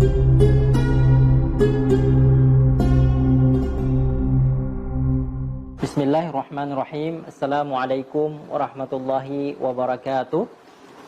Bismillahirrahmanirrahim. Assalamualaikum warahmatullahi wabarakatuh.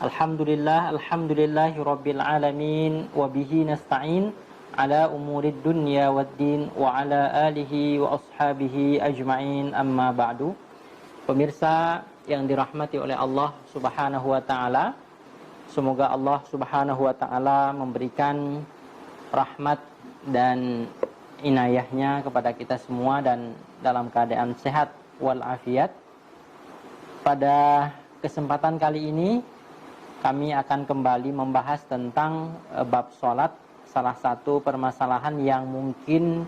Alhamdulillahi rabbil alamin. Wabihi nasta'in ala umurid dunya waddin. Wa ala alihi wa ashabihi ajma'in, amma ba'du. Pemirsa yang dirahmati oleh Allah subhanahu wa ta'ala, semoga Allah subhanahu wa ta'ala memberikan rahmat dan inayahnya kepada kita semua dan dalam keadaan sehat walafiat. Pada kesempatan kali ini kami akan kembali membahas tentang bab sholat, salah satu permasalahan yang mungkin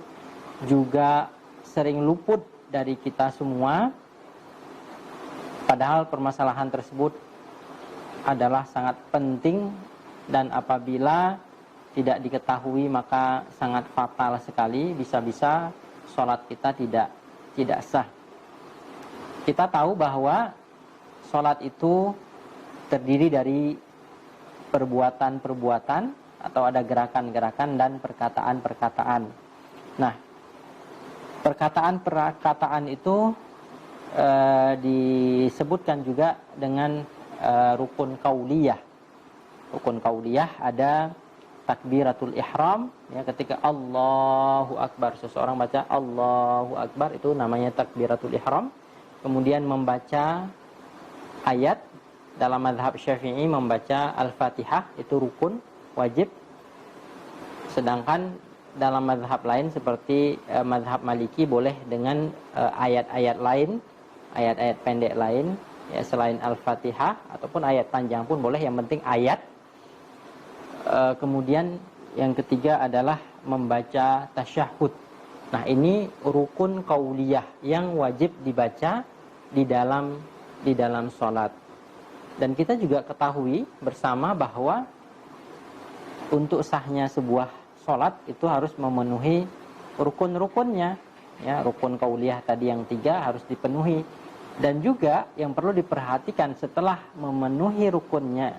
juga sering luput dari kita semua, padahal permasalahan tersebut adalah sangat penting dan apabila tidak diketahui maka sangat fatal sekali, bisa-bisa sholat kita tidak sah. Kita tahu bahwa sholat itu terdiri dari perbuatan-perbuatan atau ada gerakan-gerakan dan perkataan-perkataan. Nah, perkataan-perkataan itu disebutkan juga dengan rukun qauliyah. Rukun qauliyah ada takbiratul ihram, ya, ketika Allahu Akbar, seseorang baca Allahu Akbar, itu namanya takbiratul ihram. Kemudian membaca ayat, dalam mazhab Syafi'i membaca Al-Fatihah itu rukun wajib. Sedangkan dalam mazhab lain seperti mazhab Maliki boleh dengan ayat-ayat lain, ayat-ayat pendek lain, ya, selain Al-Fatihah, ataupun ayat panjang pun boleh, yang penting ayat. Kemudian yang ketiga adalah membaca tasyahud. Nah, ini rukun qauliyah yang wajib dibaca di dalam sholat. Dan kita juga ketahui bersama bahwa untuk sahnya sebuah sholat itu harus memenuhi rukun-rukunnya. Ya, rukun qauliyah tadi yang 3 harus dipenuhi. Dan juga yang perlu diperhatikan setelah memenuhi rukunnya,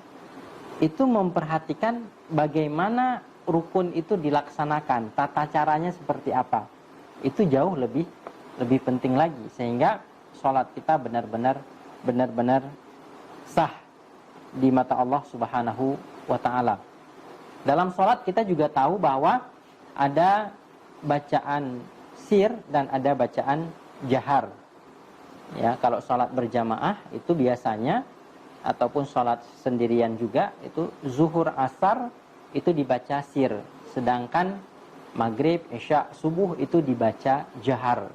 itu memperhatikan bagaimana rukun itu dilaksanakan, tata caranya seperti apa. Itu jauh lebih penting lagi, sehingga sholat kita benar-benar sah di mata Allah subhanahu wa ta'ala. Dalam sholat kita juga tahu bahwa ada bacaan sir dan ada bacaan jahar. Ya, kalau sholat berjamaah itu biasanya, ataupun sholat sendirian juga, itu zuhur asar itu dibaca sir, sedangkan maghrib, isya, subuh itu dibaca jahar.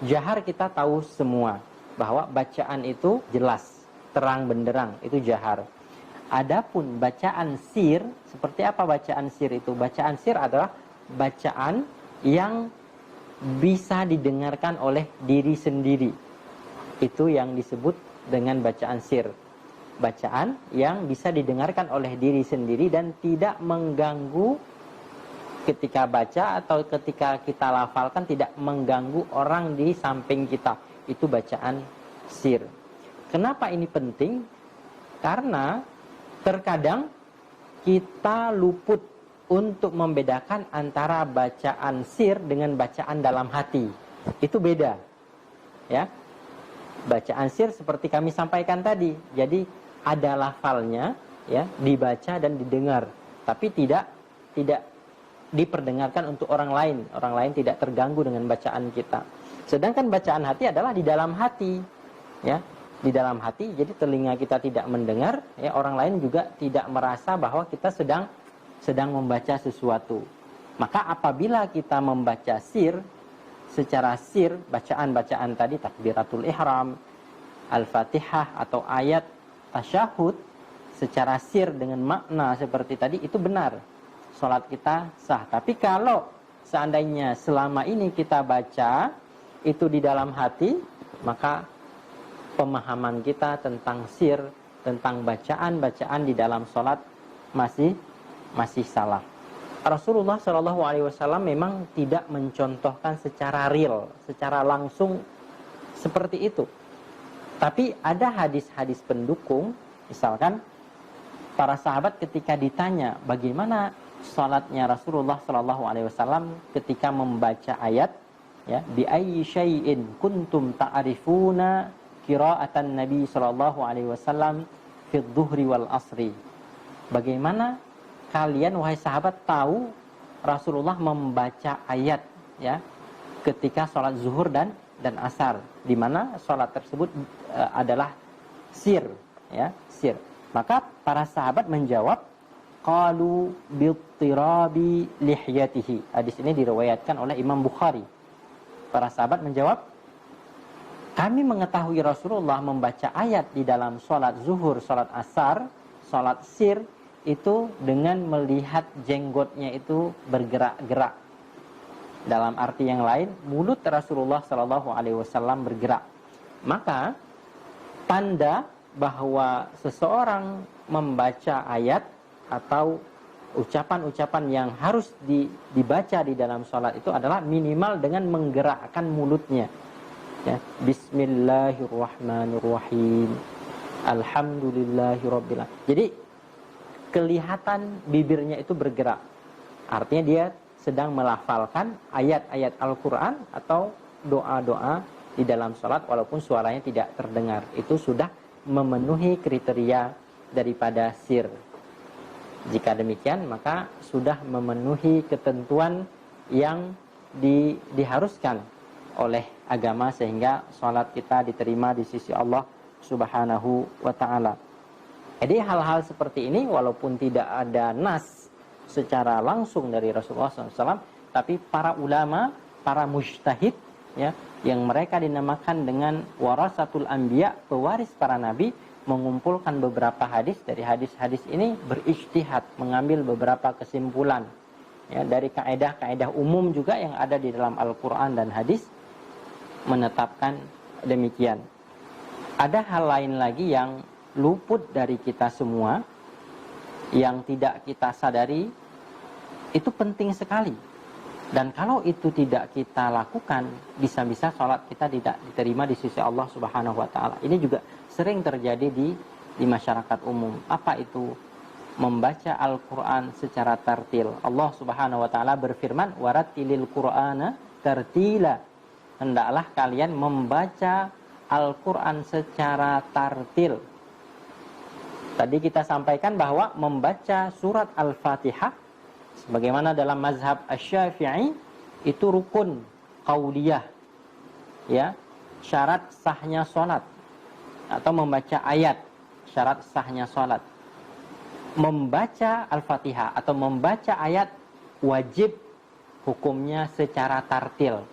Jahar kita tahu semua bahwa bacaan itu jelas, terang benderang, itu jahar. Adapun bacaan sir, seperti apa bacaan sir itu? Bacaan sir adalah bacaan yang bisa didengarkan oleh diri sendiri. Itu yang disebut dengan bacaan sir. Bacaan yang bisa didengarkan oleh diri sendiri dan tidak mengganggu ketika baca atau ketika kita lafalkan, tidak mengganggu orang di samping kita. Itu bacaan sir. Kenapa ini penting? Karena terkadang kita luput untuk membedakan antara bacaan sir dengan bacaan dalam hati. Itu beda. Ya. Bacaan sir seperti kami sampaikan tadi. Jadi ada lafalnya, ya, dibaca dan didengar, tapi tidak diperdengarkan untuk orang lain. Orang lain tidak terganggu dengan bacaan kita. Sedangkan bacaan hati adalah di dalam hati, ya, di dalam hati. Jadi telinga kita tidak mendengar, ya, orang lain juga tidak merasa bahwa kita sedang membaca sesuatu. Maka apabila kita membaca sir, secara sir, bacaan-bacaan tadi, takbiratul ihram, Al-Fatihah atau ayat tasyahud secara sir dengan makna seperti tadi, itu benar, sholat kita sah. Tapi kalau seandainya selama ini kita baca itu di dalam hati, maka pemahaman kita tentang sir, tentang bacaan-bacaan di dalam sholat masih salah. Rasulullah SAW memang tidak mencontohkan secara real, secara langsung seperti itu. Tapi ada hadis-hadis pendukung, misalkan para sahabat ketika ditanya bagaimana salatnya Rasulullah sallallahu alaihi wasallam ketika membaca ayat, ya, bi ayyi syai'in kuntum ta'rifuna qira'atan Nabi sallallahu alaihi wasallam fi dhuhri wal asri. Bagaimana kalian wahai sahabat tahu Rasulullah membaca ayat, ya, ketika salat zuhur dan asar, di mana salat tersebut adalah sir, ya, sir. Maka para sahabat menjawab, qalu bittirabi lihyatihi. Hadis ini diriwayatkan oleh Imam Bukhari. Para sahabat menjawab, kami mengetahui Rasulullah membaca ayat di dalam salat zuhur, salat asar, salat sir itu dengan melihat jenggotnya itu bergerak-gerak. Dalam arti yang lain, mulut Rasulullah sallallahu alaihi wasallam bergerak. Maka tanda bahwa seseorang membaca ayat atau ucapan-ucapan yang harus dibaca di dalam sholat itu adalah minimal dengan menggerakkan mulutnya, ya. Bismillahirrahmanirrahim, alhamdulillahirabbil alamin. Jadi kelihatan bibirnya itu bergerak, artinya dia sedang melafalkan ayat-ayat Al-Quran atau doa-doa di dalam sholat walaupun suaranya tidak terdengar. Itu sudah memenuhi kriteria daripada sir. Jika demikian, maka sudah memenuhi ketentuan yang diharuskan oleh agama sehingga sholat kita diterima di sisi Allah Subhanahu wa ta'ala. Jadi hal-hal seperti ini walaupun tidak ada nas secara langsung dari Rasulullah SAW, tapi para ulama, para mujtahid, ya, yang mereka dinamakan dengan warasatul anbiya, pewaris para nabi, mengumpulkan beberapa hadis. Dari hadis-hadis ini berijtihad, mengambil beberapa kesimpulan, ya, dari kaedah-kaedah umum juga yang ada di dalam Al-Quran dan hadis, menetapkan demikian. Ada hal lain lagi yang luput dari kita semua, yang tidak kita sadari, itu penting sekali. Dan kalau itu tidak kita lakukan, bisa-bisa sholat kita tidak diterima di sisi Allah Subhanahu wa ta'ala. Ini juga sering terjadi di masyarakat umum. Apa itu? Membaca Al-Quran secara tartil. Allah Subhanahu wa ta'ala berfirman, warattilil Qur'ana tartila. Hendaklah kalian membaca Al-Quran secara tartil. Tadi kita sampaikan bahwa membaca surat Al-Fatihah sebagaimana dalam mazhab Asy-Syafi'i itu rukun qauliyah, ya, syarat sahnya salat, atau membaca ayat syarat sahnya salat. Membaca Al-Fatihah atau membaca ayat wajib hukumnya secara tartil.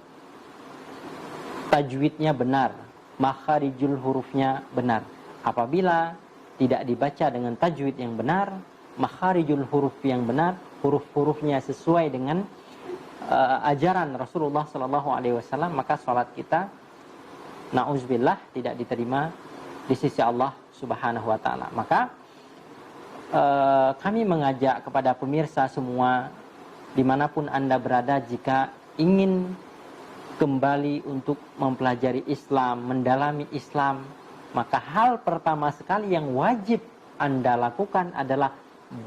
Tajwidnya benar, makharijul hurufnya benar. Apabila tidak dibaca dengan tajwid yang benar, makharijul huruf yang benar, huruf-hurufnya sesuai dengan ajaran Rasulullah sallallahu alaihi wasallam, maka salat kita na'udzubillah tidak diterima di sisi Allah Subhanahu wa taala. Maka kami mengajak kepada pemirsa semua dimanapun Anda berada, jika ingin kembali untuk mempelajari Islam, mendalami Islam, maka hal pertama sekali yang wajib Anda lakukan adalah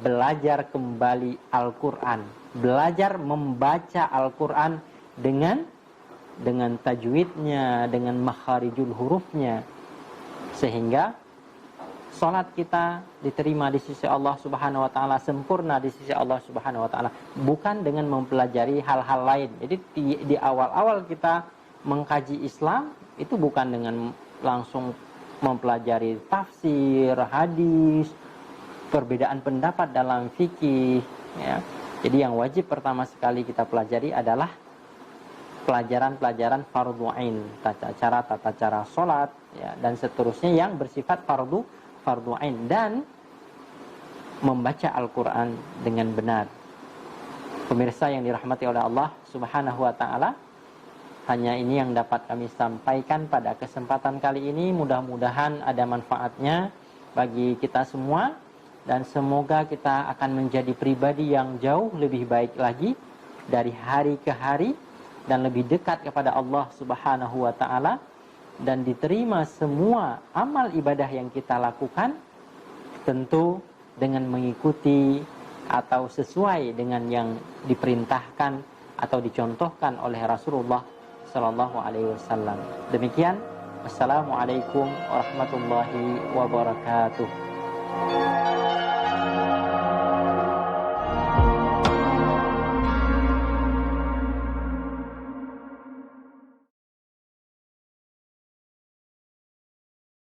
belajar kembali Al-Quran, belajar membaca Al-Quran dengan tajwidnya, dengan makharijul hurufnya, sehingga salat kita diterima di sisi Allah Subhanahu wa taala, sempurna di sisi Allah Subhanahu wa taala, bukan dengan mempelajari hal-hal lain. Jadi di awal-awal kita mengkaji Islam itu bukan dengan langsung mempelajari tafsir, hadis, perbedaan pendapat dalam fikih, ya. Jadi yang wajib pertama sekali kita pelajari adalah pelajaran-pelajaran fardhu ain, tata cara salat, ya, dan seterusnya yang bersifat fardhu ain, dan membaca Al-Quran dengan benar. Pemirsa yang dirahmati oleh Allah Subhanahu wa ta'ala, hanya ini yang dapat kami sampaikan pada kesempatan kali ini. Mudah-mudahan ada manfaatnya bagi kita semua, dan semoga kita akan menjadi pribadi yang jauh lebih baik lagi dari hari ke hari, dan lebih dekat kepada Allah Subhanahu wa ta'ala, dan diterima semua amal ibadah yang kita lakukan, tentu dengan mengikuti atau sesuai dengan yang diperintahkan atau dicontohkan oleh Rasulullah Shallallahu Alaihi Wasallam. Demikian, wassalamualaikum warahmatullahi wabarakatuh.